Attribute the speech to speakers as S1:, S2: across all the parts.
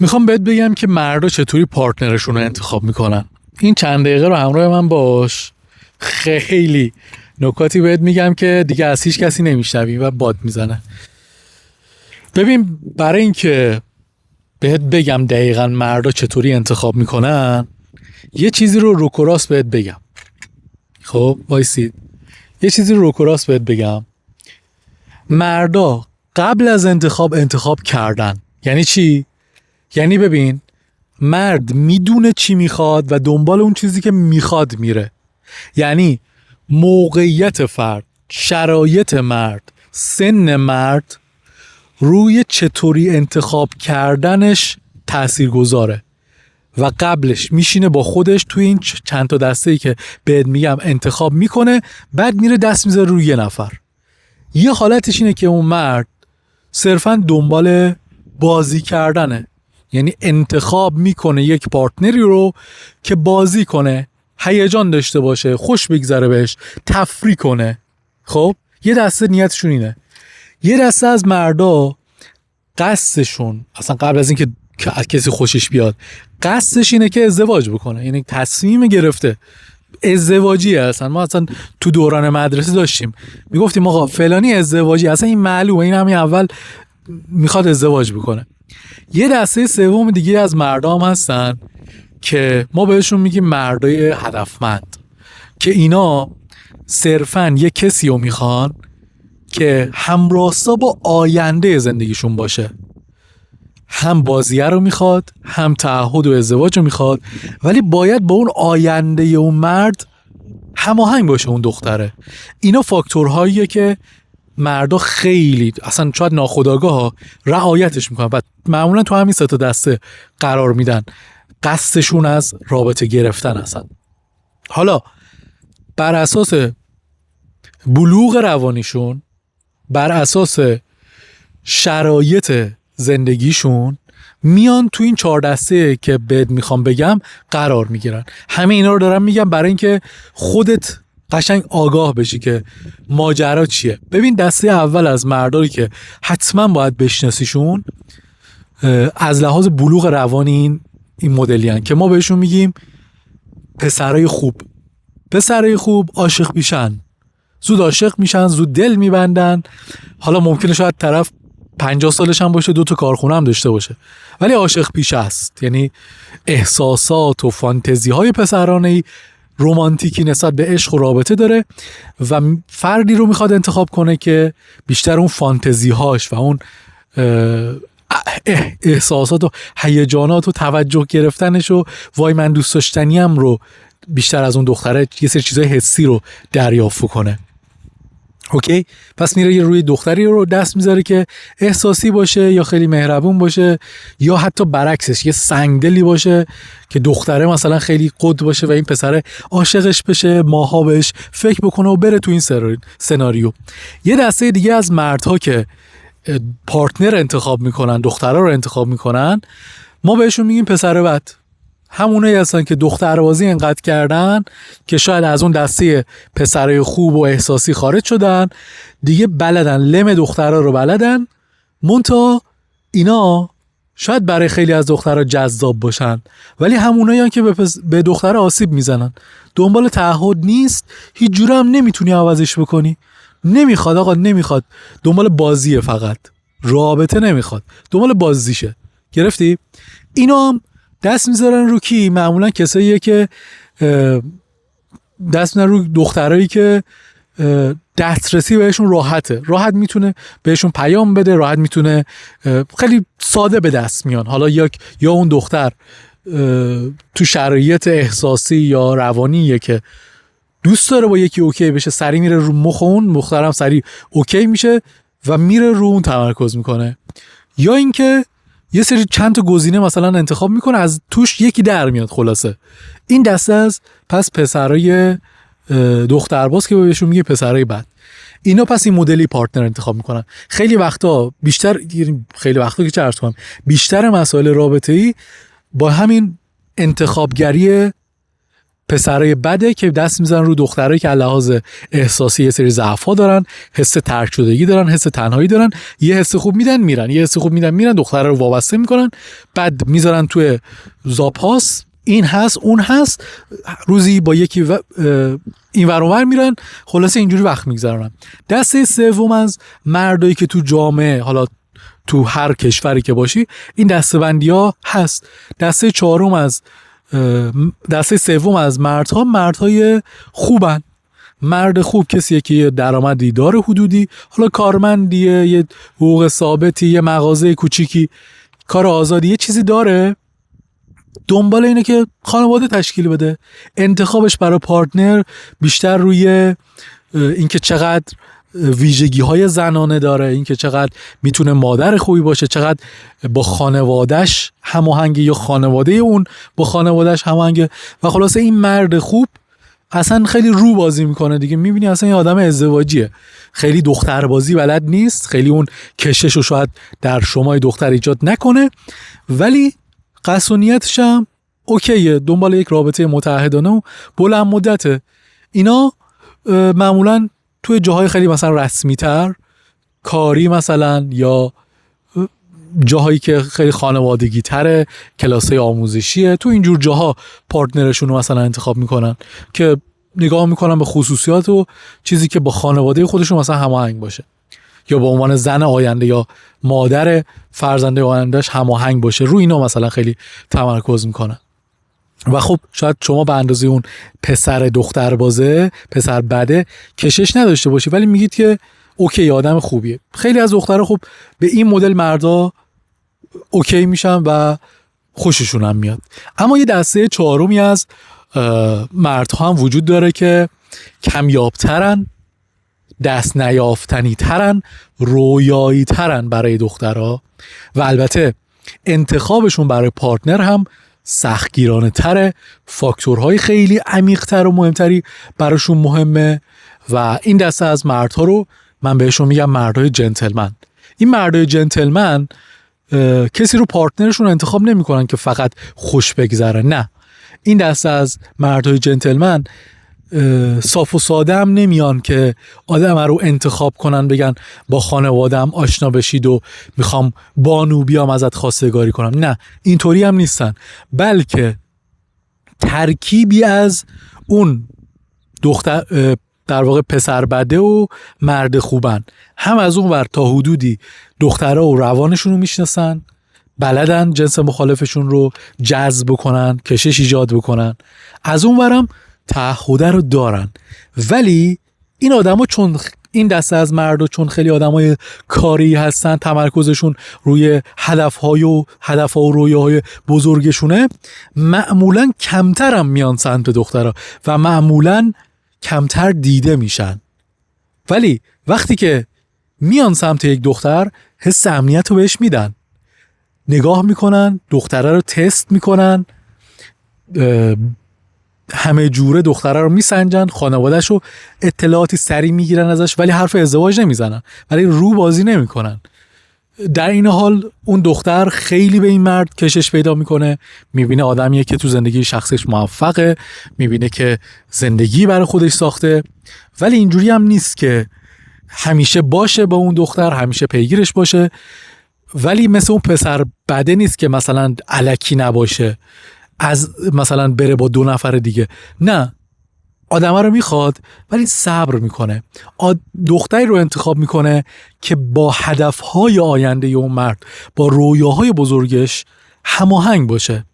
S1: میخوام بهت بگم که مردا چطوری پارتنرشون رو انتخاب میکنن. این چند دقیقه رو همراه من باش. خیلی نکاتی بهت میگم که دیگه از هیچ کسی نمیشنوی و باد میزنه. ببین، برای اینکه بهت بگم دقیقاً مردا چطوری انتخاب میکنن، یه چیزی رو روکراس بهت بگم. خب وایسید، یه چیزی رو روکراس بهت بگم. مردا قبل از انتخاب کردن. یعنی چی؟ یعنی ببین، مرد میدونه چی میخواد و دنبال اون چیزی که میخواد میره. یعنی موقعیت فرد، شرایط مرد، سن مرد روی چطوری انتخاب کردنش تأثیر گذاره و قبلش میشینه با خودش توی این چند تا دسته‌ای که بهت میگم انتخاب میکنه، بعد میره دست میذاره روی یه نفر. یه حالتش اینه که اون مرد صرفاً دنبال بازی کردنه، یعنی انتخاب میکنه یک پارتنری رو که بازی کنه، هیجان داشته باشه، خوش بگذره بهش، تفریح کنه. خب یه دسته نیتشون اینه. یه دسته از مردا قصدشون اصلا قبل از اینکه کسی خوشش بیاد، قصدش اینه که ازدواج بکنه. یعنی تصمیم گرفته ازدواجیه. اصلا ما اصلا تو دوران مدرسه داشتیم میگفتیم آقا فلانی ازدواجی، اصلا این معلومه، این همین اول میخواد ازدواج بکنه. یه دسته سوم دیگه از مردم هستن که ما بهشون میگیم مردای هدفمند، که اینا صرفاً یه کسی رو میخوان که همراستا با آینده زندگیشون باشه. هم بازیه رو میخواد، هم تعهد و ازدواج رو میخواد، ولی باید با اون آینده اون مرد هماهنگ باشه اون دختره. اینا فاکتورهاییه که مردا خیلی اصلا شاید ناخودآگاه رعایتش میکنن و معمولا تو همین سه تا دسته قرار میدن. قصدشون از رابطه گرفتن هستن. حالا بر اساس بلوغ روانیشون، بر اساس شرایط زندگیشون، میان تو این 4 دسته که بهت میخوام بگم قرار میگیرن. همه اینا رو دارم میگم برای اینکه خودت قشنگ آگاه بشی که ماجرا چیه. ببین، دسته اول از مردایی که حتما باید بشناسیشون از لحاظ بلوغ روانی این مدلی هن که ما بهشون میگیم پسرای خوب. پسرای خوب عاشق میشن، زود عاشق میشن، زود دل میبندن. حالا ممکنه شاید طرف 50 سالش هم باشه، 2 تا کارخونه هم داشته باشه، ولی عاشق پیشه است. یعنی احساسات و فانتزی های پسرانه‌ای رومانتیکی نسبت به عشق و رابطه داره و فردی رو میخواد انتخاب کنه که بیشتر اون فانتزی هاش و اون احساسات و هیجانات و توجه گرفتنش و وای من دوست داشتنیم رو بیشتر از اون دختره یه سری چیزای حسی رو دریافت کنه. اوکی، پس میره یه روی دختری رو دست میذاره که احساسی باشه یا خیلی مهربون باشه، یا حتی برعکسش یه سنگدلی باشه که دختره مثلا خیلی قد باشه و این پسره عاشقش بشه، ماها بهش فکر بکنه و بره تو این سناریو. یه دسته دیگه از مردها که پارتنر انتخاب میکنن، دخترها رو انتخاب میکنن، ما بهشون میگیم پسر بد. همونایی هستن که دختربازی انقدر کردن که شاید از اون دسته پسرای خوب و احساسی خارج شدن، دیگه بلدن لم دخترها رو بلدن، منتها اینا شاید برای خیلی از دخترها جذاب باشن، ولی همونایی هستن که به دخترها آسیب میزنن. دنبال تعهد نیست، هیچ جوره هم نمیتونی عوضش بکنی. نمیخواد آقا، نمیخواد، دنبال بازیه، فقط رابطه نمیخواد، دنبال بازیشه. گرفتی؟ اینا هم دست میذارن رو کی؟ معمولا کساییه که دست میذارن رو دخترایی که دسترسی بهشون راحت میتونه بهشون پیام بده، راحت میتونه خیلی ساده به دست میان. حالا یا اون دختر تو شرایط احساسی یا روانیه که دوست داره با یکی اوکی بشه، سری میره رو مخ اون دخترم، سری اوکی میشه و میره رو اون تمرکز میکنه. یا اینکه یه سری چند تا گزینه مثلا انتخاب میکنه، از توش یکی در میاد. خلاصه این دسته از پس پسرای دخترباز که بهشون میگه پسرای بد. اینا پس این مدلی پارتنر انتخاب میکنن. خیلی وقتا که چه عرض کنم، بیشتر مسائل رابطه‌ای با همین انتخابگری پسرای بده که دست میزنن رو دخترایی که لحاظ احساسی یه سری ضعف‌ها دارن، حس ترک شدگی دارن، حس تنهایی دارن، یه حس خوب میدن میرن، یه حس خوب میدن میرن، دخترا رو وابسته میکنن، بعد میذارن توی زاپاس، این هست اون هست، روزی با یکی این ور اونور میرن، خلاصه اینجوری وقت میگذرونن. دسته سوم از مردایی که تو جامعه، حالا تو هر کشوری که باشی، این دسته‌بندی‌ها هست. دسته سوم از مردهای خوبن. مرد خوب کسیه که یه درآمدی داره حدودی، حالا کارمندیه، یه حقوق ثابتی، یه مغازه کوچیکی، کار آزادی، یه چیزی داره، دنبال اینه که خانواده تشکیل بده. انتخابش برای پارتنر بیشتر روی اینکه چقدر ویژگی‌های زنانه داره، اینکه چقدر میتونه مادر خوبی باشه، چقدر با خانواده‌اش هماهنگه یا خانواده اون با خانواده‌اش هماهنگه. و خلاصه این مرد خوب اصلا خیلی رو بازی میکنه دیگه، میبینی اصلا یه آدم ازدواجیه، خیلی دختر بازی بلد نیست، خیلی اون کشش رو شاید در شما دختر ایجاد نکنه، ولی قصد و نیتش هم اوکیه، دنبال یک رابطه متعهدانه و بلند مدته. اینا معمولاً توی جاهای خیلی مثلا رسمی تر، کاری مثلا، یا جاهایی که خیلی خانوادگی تره، کلاسای آموزشیه، تو اینجور جاها پارتنرشون رو مثلا انتخاب میکنن که نگاه میکنن به خصوصیات و چیزی که با خانواده خودشون مثلا هماهنگ باشه، یا به عنوان زن آینده یا مادر فرزند آیندهش هماهنگ باشه. روی اینا مثلا خیلی تمرکز میکنن. و خب شاید شما به اندازه اون پسر دختر بازه، پسر بده، کشش نداشته باشی، ولی میگید که اوکی آدم خوبیه. خیلی از دخترها خب به این مدل مردا اوکی میشن و خوششون هم میاد. اما یه دسته چهارمی از مردها هم وجود داره که کمیابترن، دست نیافتنی ترن، رویایی ترن برای دخترها، و البته انتخابشون برای پارتنر هم سختگیرانه تره، فاکتورهای خیلی عمیق تر و مهمتری براشون مهمه. و این دسته از مردها رو من بهشون میگم مردهای جنتلمن. این مردهای جنتلمن کسی رو پارتنرشون انتخاب نمی کنن که فقط خوش بگذره، نه، این دسته از مردهای جنتلمن صاف و ساده هم نمیان که آدم رو انتخاب کنن بگن با خانواده‌ام آشنا بشید و میخوام بانو بیام ازت خواستگاری کنم، نه، اینطوری هم نیستن، بلکه ترکیبی از اون دختر، در واقع پسر بده و مرد خوبن. هم از اون ور تا حدودی دخترها و روانشون رو میشناسن، بلدن جنس مخالفشون رو جذب کنن، کشش ایجاد بکنن، از اون ورم تعهده رو دارن. ولی این آدما، چون این دسته از مردا چون خیلی آدمای کاری هستن، تمرکزشون روی هدفها و رویاهای بزرگشونه، معمولا کمتر هم میان سمت دخترها و معمولا کمتر دیده میشن. ولی وقتی که میان سمت یک دختر، حس امنیت رو بهش میدن، نگاه میکنن، دختره رو تست میکنن، همه جوره دختره رو میسنجن، خانواده‌اش رو اطلاعاتی سریع میگیرن ازش، ولی حرف ازدواج نمیزنن، ولی رو بازی نمیکنن. در این حال اون دختر خیلی به این مرد کشش پیدا میکنه، میبینه آدمیه که تو زندگی شخصش موفقه، میبینه که زندگی برای خودش ساخته، ولی اینجوری هم نیست که همیشه باشه با اون دختر، همیشه پیگیرش باشه. ولی مثل اون پسر بده نیست که مثلا الکی نباشه، از مثلا بره با 2 نفر دیگه، نه، آدمه رو میخواد ولی صبر میکنه، دختری رو انتخاب میکنه که با هدفهای آینده اون مرد، با رویاهای بزرگش هماهنگ باشه.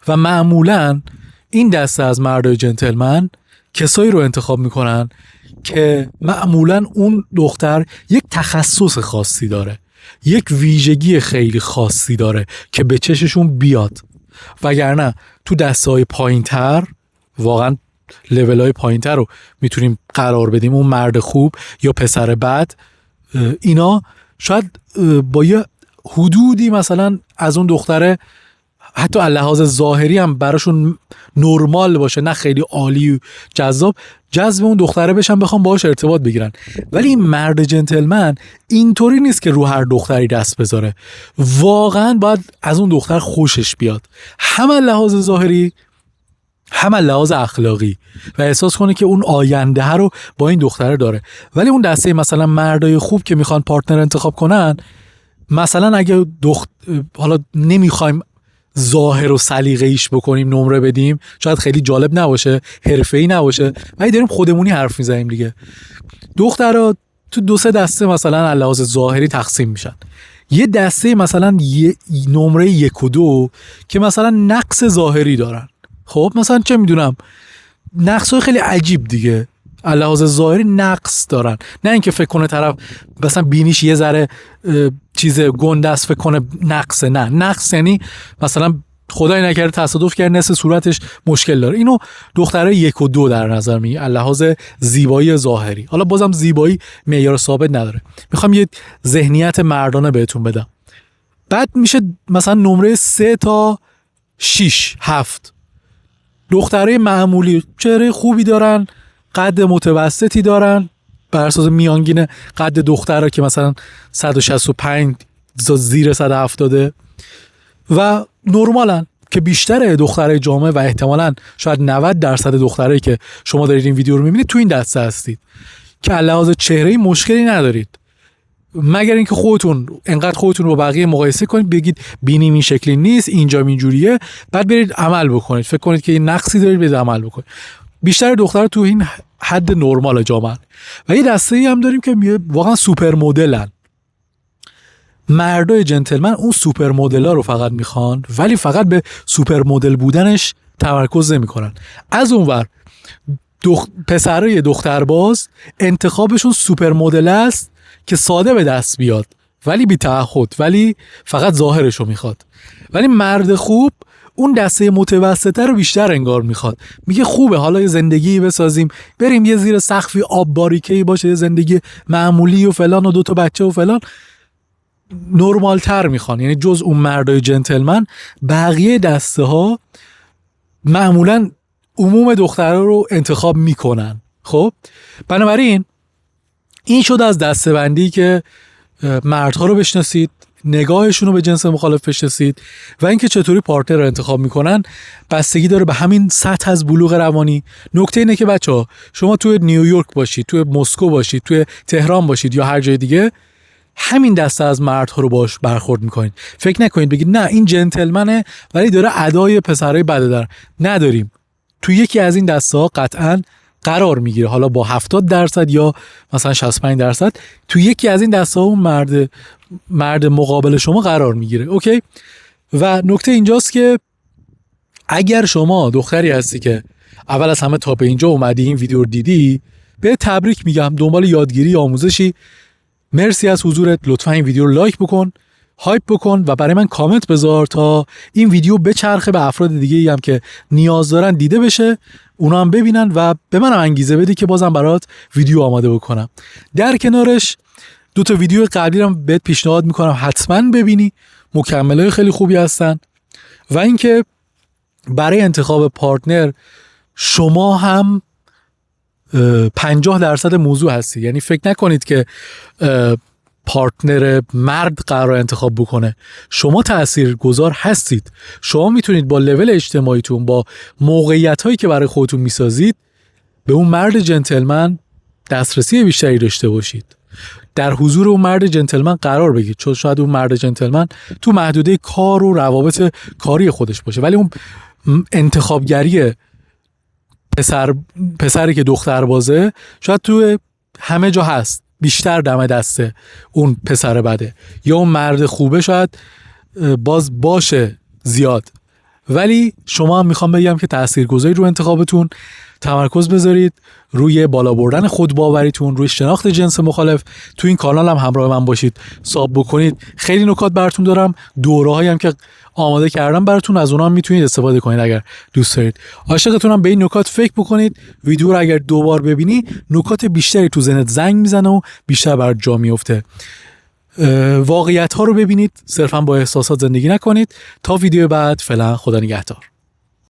S1: و معمولا این دسته از مردای جنتلمن کسایی رو انتخاب میکنن که معمولا اون دختر یک تخصص خاصی داره، یک ویژگی خیلی خاصی داره که به چششون بیاد. وگرنه تو دسته‌های پایین‌تر، واقعا لول‌های پایین‌تر رو میتونیم قرار بدیم، اون مرد خوب یا پسر بد، اینا شاید با یه حدودی مثلا از اون دختره حتی لحاظ ظاهری هم براشون نرمال باشه، نه خیلی عالی و جذب اون دختره بشن، بخوام باهاش ارتباط بگیرن. ولی این مرد جنتلمن اینطوری نیست که رو هر دختری دست بذاره، واقعا باید از اون دختر خوشش بیاد، هم لحاظ ظاهری هم لحاظ اخلاقی و احساس کنه که اون آینده رو با این دختره داره. ولی اون دسته مثلا مردای خوب که میخوان پارتنر انتخاب کنن، مثلا اگه حالا نمیخوایم ظاهر و سلیقه ایش بکنیم نمره بدیم، شاید خیلی جالب نباشه، حرفه‌ای نباشه، ولی داریم خودمونی حرف میزنیم دیگه. دخترها تو 2-3 دسته مثلا لحاظ ظاهری تقسیم میشن. یه دسته مثلا نمره 1 و 2 که مثلا نقص ظاهری دارن. خب مثلا چه میدونم، نقصای خیلی عجیب دیگه، لحاظ ظاهری نقص دارن. نه اینکه فکر کنه طرف مثلا بینیش یه ذره چیز گنده است فکر کنه نقصه. نه، نقص یعنی مثلا خدای نکرده تصادف کرد نصف صورتش مشکل داره. اینو دخترای 1 و 2 در نظر میگی لحاظ زیبایی ظاهری. حالا بازم زیبایی معیار ثابت نداره، میخوام یه ذهنیت مردانه بهتون بدم. بعد میشه مثلا نمره 3 تا 6 7 دخترای معمولی، چهره خوبی دارن، قد متوسطی دارن بر اساس میانگین قد دخترها که مثلا 165 زیر 170 و نرمالن، که بیشتر دخترای جامعه و احتمالاً شاید 90% دخترایی که شما دارید این ویدیو رو میبینید تو این دسته هستید که لحاظ چهره‌ای مشکلی ندارید، مگر اینکه انقدر خودتون رو با بقیه مقایسه کنید بگید بینیم این شکلی نیست، اینجا اینجوریه، بعد برید عمل بکنید، فکر کنید که این نقصی دارید برید عمل بکنید. بیشتر دخترها تو این حد نرمال جامعه. و یه دسته‌ای هم داریم که واقعا سوپر مدلن. مردای جنتلمن اون سوپر مدل‌ها رو فقط میخوان، ولی فقط به سوپر مدل بودنش تمرکز نمی‌کنن. از اونور پسرای دخترباز انتخابشون سوپر مدل است که ساده به دست بیاد ولی بی تعهد، ولی فقط ظاهرشو میخواد. ولی مرد خوب اون دسته متوسطه رو بیشتر انگار میخواد، میگه خوبه حالا یه زندگی بسازیم، بریم یه زیر سقفی آب باریکه‌ای باشه، یه زندگی معمولی و فلان و 2 تا بچه و فلان، نرمال تر میخوان. یعنی جز اون مردای جنتلمن بقیه دسته ها معمولا عموم دخترها رو انتخاب میکنن. خب بنابراین این شد از دسته بندی که مردها رو بشناسید، نگاهشون رو به جنس مخالف بشناسید و اینکه چطوری پارتنر رو انتخاب میکنن بستگی داره به همین سطح از بلوغ روانی. نکته اینه که بچه‌ها شما توی نیویورک باشید، توی مسکو باشید، توی تهران باشید یا هر جای دیگه، همین دسته از مردها رو باش برخورد میکنید. فکر نکنید بگید نه این جنتلمنه ولی داره ادای پسرای بده در. نداریم. تو یکی از این دسته ها قطعاً قرار میگیره، حالا با 70% یا مثلا 65%، تو یکی از این دسته ها اون مرد مقابل شما قرار میگیره. اوکی؟ و نکته اینجاست که اگر شما دختری هستی که اول از همه تا به اینجا اومدی این ویدیو رو دیدی، به تبریک میگم، دنبال یادگیری آموزشی، مرسی از حضورت. لطفا این ویدیو رو لایک بکن، هایپ بکن و برای من کامنت بذار تا این ویدیو بچرخه به افراد دیگه ای هم که نیاز دارن دیده بشه، اونا هم ببینن و به من انگیزه بدی که بازم برات ویدیو آماده بکنم. در کنارش 2 تا ویدیو قبلی هم بهت پیشنهاد میکنم حتما ببینی، مکملای خیلی خوبی هستن. و اینکه برای انتخاب پارتنر شما هم 50% موضوع هستی. یعنی فکر نکنید که پارتنر مرد قرار انتخاب بکنه، شما تاثیرگذار هستید. شما میتونید با لول اجتماعیتون، با موقعیت هایی که برای خودتون میسازید، به اون مرد جنتلمن دسترسی بیشتری داشته باشید، در حضور اون مرد جنتلمن قرار بگیرید، چون شاید اون مرد جنتلمن تو محدوده کار و روابط کاری خودش باشه، ولی اون انتخابگری پسری که دختر بازه شاید تو همه جا هست، بیشتر دم دسته اون پسر بده یا اون مرد خوبه شاید باز باشه زیاد. ولی شما هم میخوام بگم که تاثیرگذاری رو انتخابتون تمرکز بذارید، روی بالا بردن خودباوریتون، روی شناخت جنس مخالف. تو این کانال هم همراه من باشید، ساب بکنید، خیلی نکات براتون دارم، دوره‌هایی هم که آماده کردم براتون، از اونها هم میتونید استفاده کنید اگر دوست دارید. عاشقتونم به این نکات فکر بکنید، ویدیو رو اگر 2 بار ببینی نکات بیشتری تو ذهنت زنگ میزنه و بیشتر برات جا میفته. واقعیت ها رو ببینید، صرفا با احساسات زندگی نکنید. تا ویدیو بعد، فعلا خدا نگهدار.